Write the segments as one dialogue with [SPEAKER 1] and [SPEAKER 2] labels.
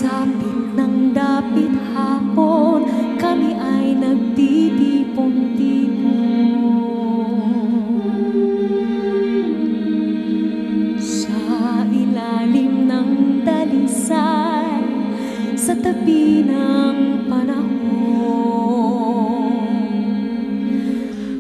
[SPEAKER 1] Dapit ng dapit hapon, kami ay nagtitipon-tipon sa ilalim ng dalisay, sa tabi ng panahon.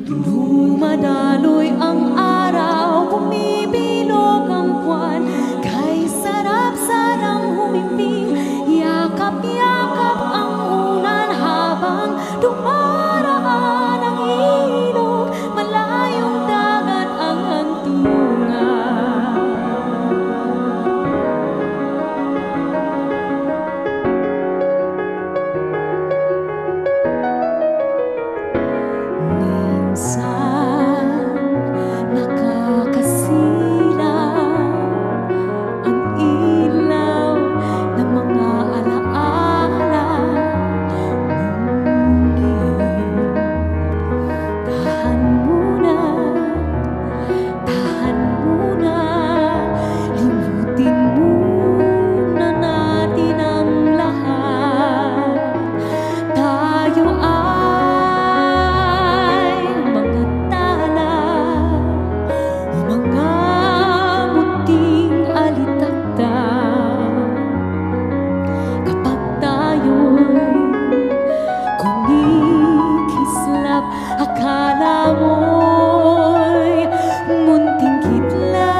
[SPEAKER 1] Dumadaloy ang araw, bumibilog ang buwan, kay sarap sanang humimping, yakap-yakap ang ulan habang dumaraan ang ilog, malayong dagat ang hantungan. Minsan nakakasilaw ang ilaw ng mga alaala, ngunit tahan muna, limutin muna natin ang lahat. Tayo ay mga tala, mga munting alitaktak. Kapag tayo'y kumikislap, akala mo'y munting kidlat.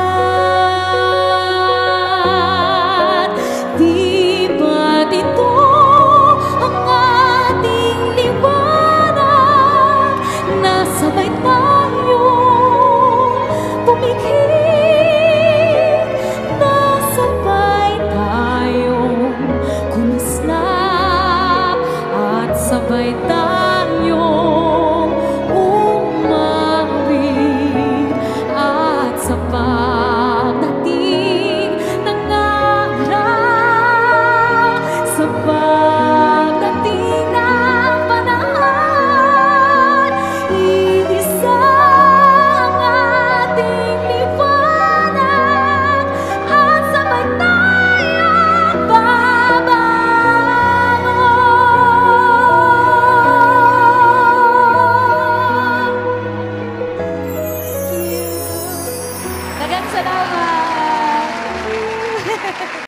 [SPEAKER 1] Di ba't ito